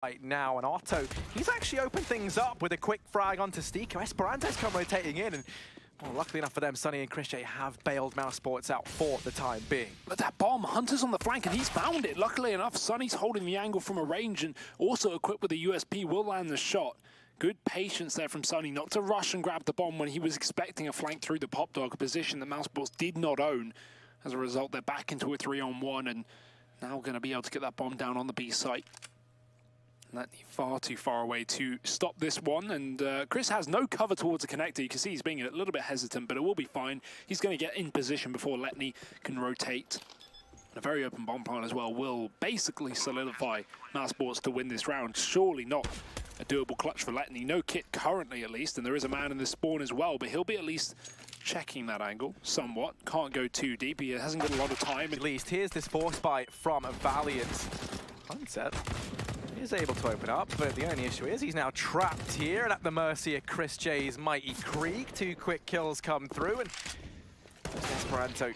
right now, and Otto, he's actually opened things up with a quick frag onto Stiko. Esperanto's come rotating in, and well, luckily enough for them, Sunny and Chris J have bailed mousesports out for the time being. But that bomb, Hunter's on the flank, and he's found it. Luckily enough, Sunny's holding the angle from a range, and also equipped with a USP, will land the shot. Good patience there from Sunny, not to rush and grab the bomb when he was expecting a flank through the pop dog, a position that mousesports did not own. As a result, they're back into a 3-on-1, and now going to be able to get that bomb down on the B site. Letney far too far away to stop this one, and Chris has no cover towards the connector. You can see he's being a little bit hesitant, but it will be fine. He's going to get in position before Letney can rotate. A very open bomb plant as well will basically solidify mousesports to win this round. Surely not a doable clutch for Letney. No kit currently, at least, and there is a man in the spawn as well, but he'll be at least checking that angle somewhat. Can't go too deep. He hasn't got a lot of time. At least here's this force bite from Valiance. Sunset is able to open up, but the only issue is he's now trapped here and at the mercy of Chris J's mighty Krieg. 2 quick kills come through, and Esperanto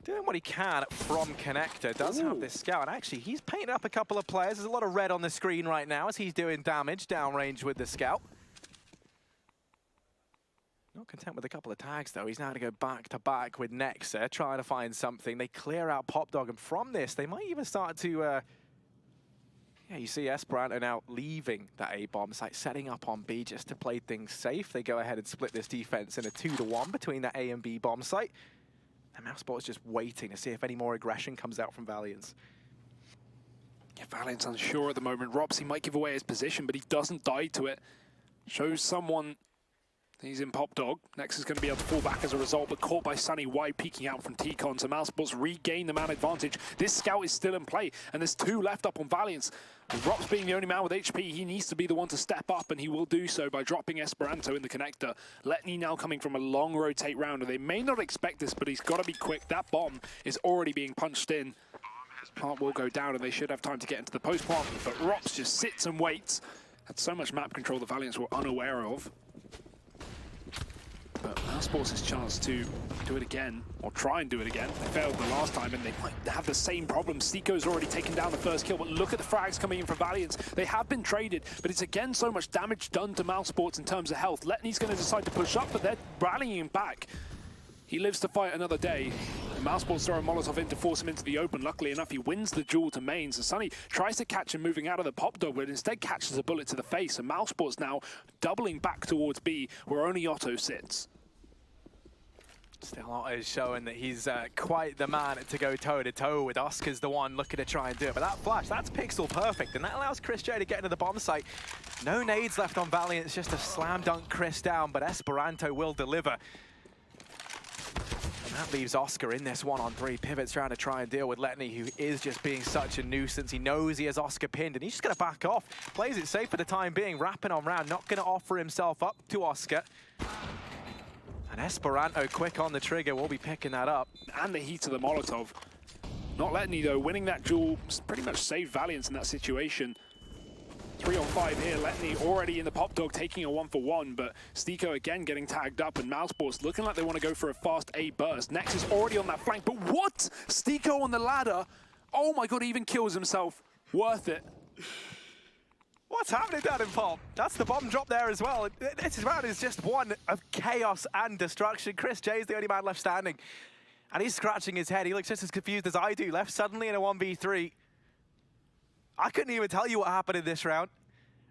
doing what he can from connector. Does have this scout, and actually he's painted up a couple of players. There's a lot of red on the screen right now as he's doing damage downrange with the scout. Not content with a couple of tags though. He's now going to go back to back with Nexa, trying to find something. They clear out Pop Dog, and from this they might even start to yeah, you see Esperanto now leaving that A-bomb site, setting up on B just to play things safe. They go ahead and split this defense in a 2-to-1 between that A and B bomb site. And mousesports just waiting to see if any more aggression comes out from Valiance. Yeah, Valiance unsure at the moment. Robsy might give away his position, but he doesn't die to it. Shows someone he's in Pop Dog. Next is going to be able to fall back as a result, but caught by Sunny wide peeking out from T-Con. So mousesports regain the man advantage. This scout is still in play, and there's 2 left up on Valiance. With Rops being the only man with HP, he needs to be the one to step up, and he will do so by dropping Esperanto in the connector. Letney now coming from a long rotate round, and they may not expect this, but he's got to be quick. That bomb is already being punched in. Plant will go down, and they should have time to get into the post plant, but Rops just sits and waits. Had so much map control the Valiants were unaware of. But mousesports' chance to do it again, or try and do it again. They failed the last time, and they might have the same problem. Stiko's already taken down the first kill, but look at the frags coming in from Valiance. They have been traded, but it's again so much damage done to mousesports in terms of health. Letney's going to decide to push up, but they're rallying back. He lives to fight another day. mousesports throw a Molotov in to force him into the open. Luckily enough, he wins the duel to main. So Sunny tries to catch him moving out of the Pop Dog, but instead catches a bullet to the face. And mousesports now doubling back towards B, where only Otto sits. Still Otto's showing that he's quite the man to go toe-to-toe with. Oscar's the one looking to try and do it. But that flash, that's pixel perfect, and that allows Chris J to get into the bomb site. No nades left on Valiance, just a slam dunk Chris down, but Esperanto will deliver. And that leaves Oscar in this 1-on-3. Pivots around to try and deal with Letney, who is just being such a nuisance. He knows he has Oscar pinned, and he's just going to back off. Plays it safe for the time being, wrapping on round, not going to offer himself up to Oscar. And Esperanto, quick on the trigger, will be picking that up. And the heat of the Molotov. Not Letney, though. Winning that duel pretty much saved Valiance in that situation. 3-on-5 here. Letney already in the Pop Dog, taking a 1-for-1, but Stiko again getting tagged up, and mousesports looking like they want to go for a fast A burst. Nex is already on that flank, but what? Stiko on the ladder. Oh my god, he even kills himself. Worth it. What's happening down in Pop? That's the bomb drop there as well. This round is just one of chaos and destruction. Chris J's the only man left standing, and he's scratching his head. He looks just as confused as I do. Left suddenly in a 1v3. I couldn't even tell you what happened in this round,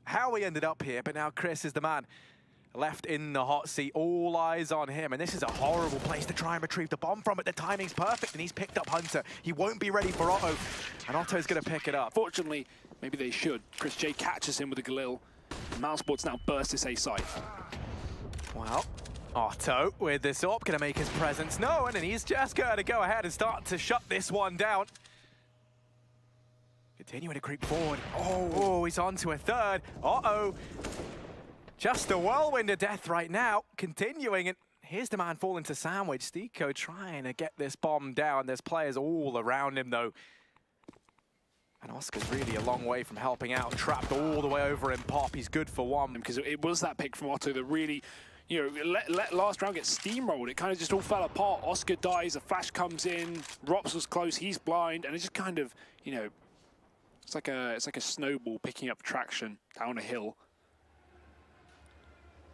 how we ended up here, but now Chris is the man left in the hot seat. All eyes on him, and this is a horrible place to try and retrieve the bomb from, but the timing's perfect, and he's picked up Hunter. He won't be ready for Otto, and Otto's going to pick it up. Fortunately, maybe they should. Chris J catches him with a Galil. mousesports now burst this A site. Well, Otto with this up, going to make his presence known, and he's just going to go ahead and start to shut this one down. Continuing to creep forward. Oh, he's on to a third. Uh-oh. Just a whirlwind of death right now. Continuing, and here's the man falling to sandwich. Stiko trying to get this bomb down. There's players all around him, though. And Oscar's really a long way from helping out. Trapped all the way over in Pop. He's good for one. Because it was that pick from Otto that really, you know, let last round get steamrolled. It kind of just all fell apart. Oscar dies, a flash comes in. Rops was close, he's blind. And it just kind of, you know, It's like a snowball picking up traction down a hill.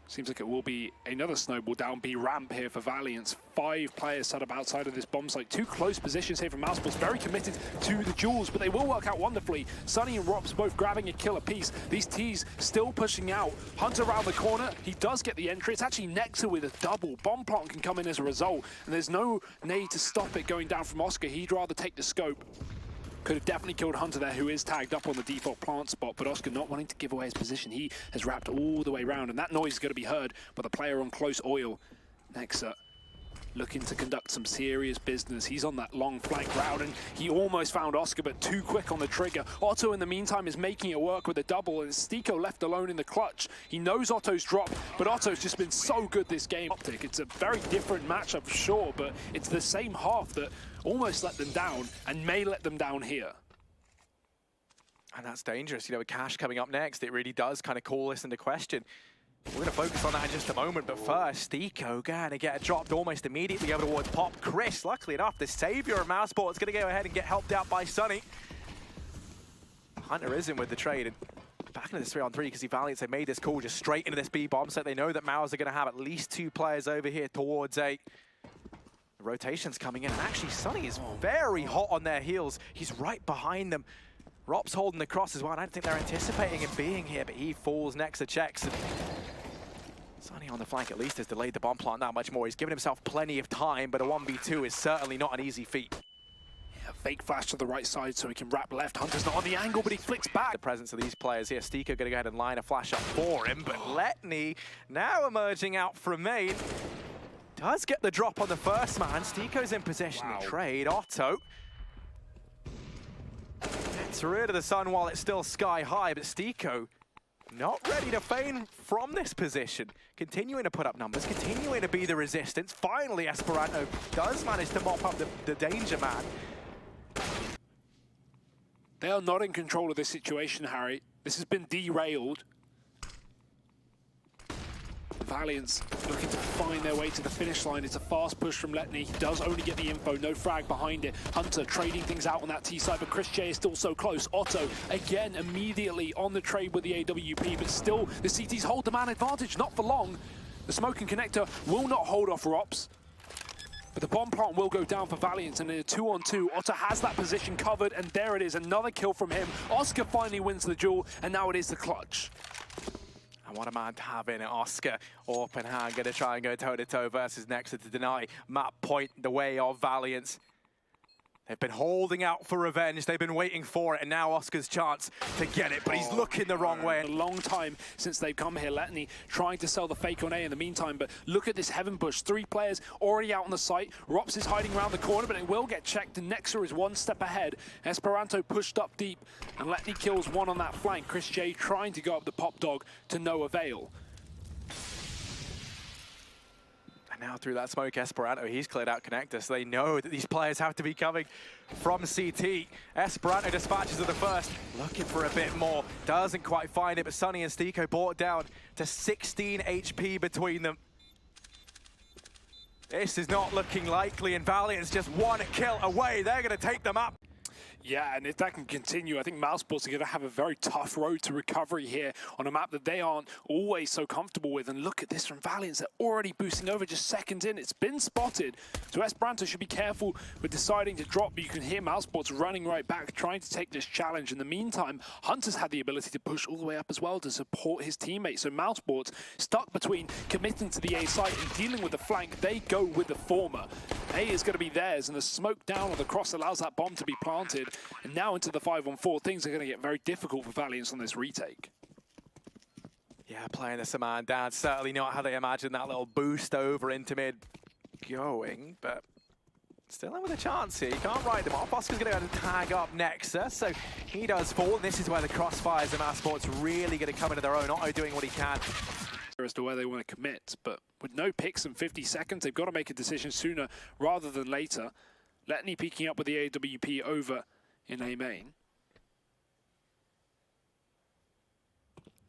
Seems like it will be another snowball down B ramp here for Valiance. 5 players set up outside of this bomb site. 2 close positions here from mousesports, very committed to the duels, but they will work out wonderfully. Sunny and Robs both grabbing a kill apiece. These T's still pushing out. Hunter around the corner, he does get the entry. It's actually Nexa with a double. Bomb plant can come in as a result, and there's no need to stop it going down from Oscar. He'd rather take the scope. Could have definitely killed Hunter there, who is tagged up on the default plant spot, but Oscar not wanting to give away his position. He has wrapped all the way around, and that noise is going to be heard by the player on close oil. Nexa looking to conduct some serious business. He's on that long flank route, and he almost found Oscar, but too quick on the trigger. Otto, in the meantime, is making it work with a double, and Stiko left alone in the clutch. He knows Otto's drop, but Otto's just been so good this game. It's a very different matchup, for sure, but it's the same half that almost let them down and may let them down here. And that's dangerous. You know, with Cash coming up next, it really does kind of call this into question. We're going to focus on that in just a moment, but first, Stiko going to get dropped almost immediately over towards Pop. Chris, luckily enough, the savior of mousesports, going to go ahead and get helped out by Sunny. Hunter is in with the trade, and back into this 3-on-3 because the Valiance, they made this call just straight into this B bomb set. They know that Mouse are going to have at least 2 players over here towards A. The rotation's coming in, and actually Sunny is very hot on their heels. He's right behind them. Rob's holding the cross as well, and I don't think they're anticipating him being here, but he falls. Nexa checks. And Sunny on the flank at least has delayed the bomb plant that much more. He's given himself plenty of time, but a 1v2 is certainly not an easy feat. Yeah, fake flash to the right side so he can wrap left. Hunter's not on the angle, but he flicks back. The presence of these players here. Stiko going to go ahead and line a flash up for him, but Letney now emerging out from main. Does get the drop on the first man. Stiko's in possession of trade. Otto gets rid of the sun while it's still sky high, but Stiko not ready to feign from this position. Continuing to put up numbers, continuing to be the resistance. Finally, Esperanto does manage to mop up the danger man. They are not in control of this situation, Harry. This has been derailed. Valiance looking to find their way to the finish line. It's a fast push from Letney. He does only get the info, no frag behind it. Hunter trading things out on that T side, but Chris J is still so close. Otto, again, immediately on the trade with the AWP, but still, the CTs hold the man advantage, not for long. The smoke and connector will not hold off Rops, but the bomb plant will go down for Valiance, and in a 2-on-2, Otto has that position covered, and there it is, another kill from him. Oscar finally wins the duel, and now it is the clutch. And what a man to have in it. Oscar, open hand, going to try and go toe-to-toe versus Nexa to deny map point the way of Valiance. They've been holding out for revenge. They've been waiting for it, and now Oscar's chance to get it, but he's looking the wrong way. A long time since they've come here. Letney trying to sell the fake on A in the meantime, but look at this heaven push. 3 players already out on the site. Rops is hiding around the corner, but it will get checked, and Nexa is 1 step ahead. Esperanto pushed up deep, and Letney kills 1 on that flank. Chris J trying to go up the pop dog to no avail. Now through that smoke, Esperanto, he's cleared out connector, so they know that these players have to be coming from CT. Esperanto dispatches of the first, looking for a bit more. Doesn't quite find it, but Sunny and Stiko brought down to 16 HP between them. This is not looking likely, and Valiant's just 1 kill away. They're going to take them up. Yeah, and if that can continue, I think mousesports are going to have a very tough road to recovery here on a map that they aren't always so comfortable with. And look at this from Valiance. They're already boosting over just seconds in. It's been spotted. So Esperanto should be careful with deciding to drop, but you can hear mousesports running right back, trying to take this challenge. In the meantime, Hunter's had the ability to push all the way up as well to support his teammates. So mousesports stuck between committing to the A site and dealing with the flank. They go with the former. A is going to be theirs, and the smoke down on the cross allows that bomb to be planted. And now into the 5-on-4, things are going to get very difficult for Valiance on this retake. Yeah, playing the man down, certainly not how they imagined that little boost over into mid going, but still in with a chance here. You can't write them off. Oscar's going to go and tag up Nexa, so he does fall. And this is where the crossfires of mousesports really going to come into their own. Otto doing what he can as to where they want to commit, but with no picks in 50 seconds, they've got to make a decision sooner rather than later. Letney peeking up with the AWP over in A main.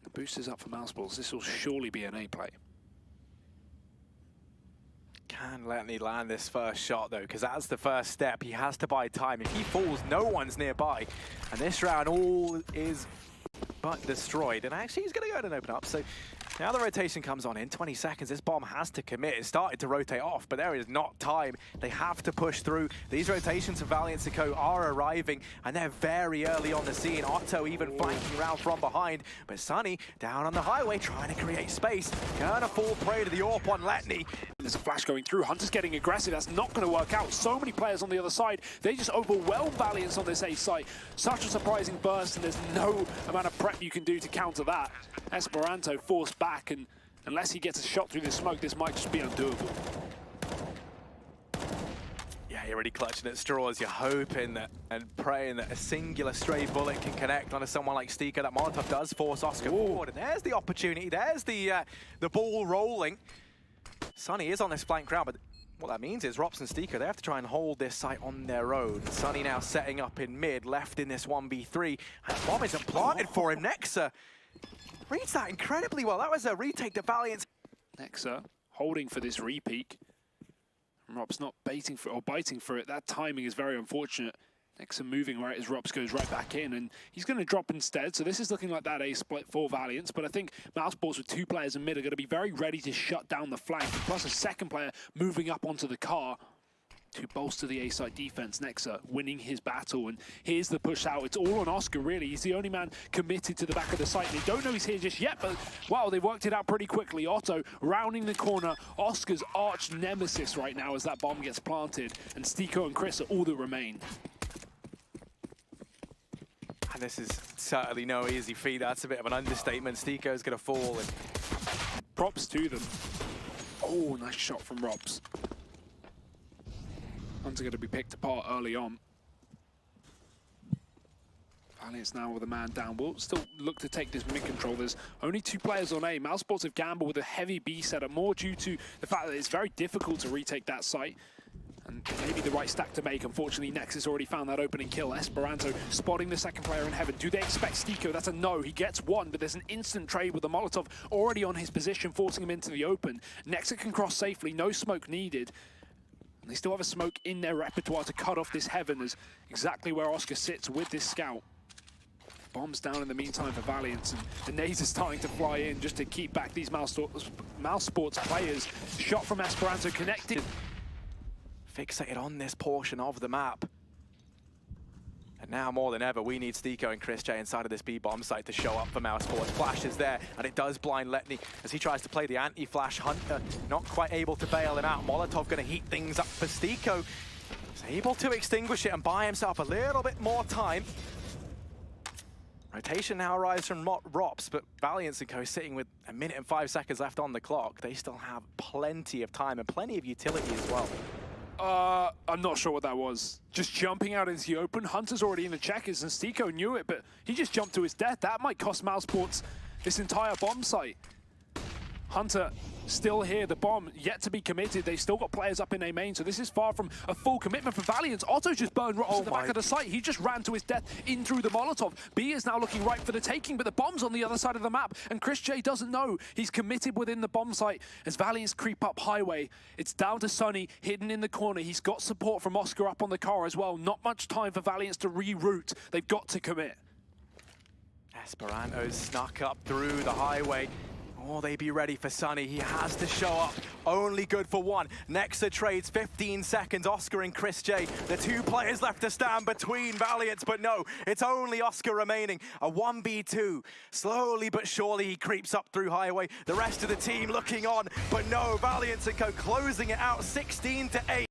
The boost is up for mousesports. This will surely be an A play. Can Can Letney land this first shot though? Because that's the first step. He has to buy time. If he falls, no one's nearby. And this round all is but destroyed. And actually he's going to go ahead and open up. So now the rotation comes on in 20 seconds. This bomb has to commit. It started to rotate off, but there is not time. They have to push through. These rotations of Valiance and Co are arriving, and they're very early on the scene. Otto even flanking around from behind, but Sunny down on the highway trying to create space. Gonna fall prey to the AWP on Letney. There's a flash going through. Hunter's getting aggressive. That's not going to work out. So many players on the other side. They just overwhelm Valiance on this A site. Such a surprising burst, and there's no amount of prep you can do to counter that. Esperanto forced back, and unless he gets a shot through the smoke, this might just be undoable. Yeah, you're really clutching at straws. You're hoping that and praying that a singular stray bullet can connect onto someone like Stika. That Molotov does force Oscar forward, and there's the opportunity. There's the ball rolling. Sunny is on this flank round, but what that means is Rops and Stika, they have to try and hold this site on their own. Sunny now setting up in mid, left in this 1v3. And the bomb isn't planted for him. Nexa reads that incredibly well. That was a retake to Valiance. Nexa holding for this repeak. Rops not biting for it. That timing is very unfortunate. Nexa moving right as Rops goes right back in, and he's going to drop instead. So this is looking like that A split for Valiance, but I think mousesports with two players in mid are going to be very ready to shut down the flank, plus a second player moving up onto the car to bolster the A-side defense. Nexa winning his battle, and here's the push out. It's all on Oscar, really. He's the only man committed to the back of the site. They don't know he's here just yet, but wow, they worked it out pretty quickly. Otto rounding the corner. Oscar's arch nemesis right now as that bomb gets planted, and Stiko and Chris are all that remain. And this is certainly no easy feat. That's a bit of an understatement. Stiko's going to fall. And props to them. Oh, nice shot from Robs. Hunter going to be picked apart early on. Valiance now with a man down. We'll still look to take this mid control. There's only two players on A. mousesports have gambled with a heavy B setup, more due to the fact that it's very difficult to retake that site. And maybe the right stack to make. Unfortunately, Nexus already found that opening kill. Esperanto spotting the second player in heaven. Do they expect Stiko? That's a no. He gets one, but there's an instant trade with the Molotov already on his position, forcing him into the open. Nexus can cross safely. No smoke needed. And they still have a smoke in their repertoire to cut off this heaven, as exactly where Oscar sits with this scout. Bombs down in the meantime for Valiance, and the nades are starting to fly in just to keep back these mousesports players. Shot from Esperanto connected. Fixated on this portion of the map. And now more than ever, we need Stiko and Chris J inside of this B-bomb site to show up for mousesports. Flash is there, and it does blind Letney as he tries to play the anti-flash. Hunter not quite able to bail him out. Molotov going to heat things up for Stiko. He's able to extinguish it and buy himself a little bit more time. Rotation now arrives from Rops, but Valiance and Co sitting with 1 minute and 5 seconds left on the clock. They still have plenty of time and plenty of utility as well. I'm not sure what that was. Just jumping out into the open. Hunter's already in the checkers, and Stiko knew it, but he just jumped to his death. That might cost mousesports this entire bomb site. Hunter still here. The bomb yet to be committed. They've still got players up in A main, so this is far from a full commitment for Valiance. Otto just burned Rops at the back of the site. He just ran to his death in through the Molotov. B is now looking right for the taking, but the bomb's on the other side of the map, and Chris J doesn't know. He's committed within the bomb site as Valiance creep up highway. It's down to Sunny, hidden in the corner. He's got support from Oscar up on the car as well. Not much time for Valiance to reroute. They've got to commit. Esperanto's snuck up through the highway. Will they be ready for Sunny? He has to show up. Only good for one. Nexa trades 15 seconds. Oscar and Chris J. The two players left to stand between Valiance, but no, it's only Oscar remaining. A 1v2. Slowly but surely he creeps up through highway. The rest of the team looking on, but no, Valiance and Co closing it out 16-8.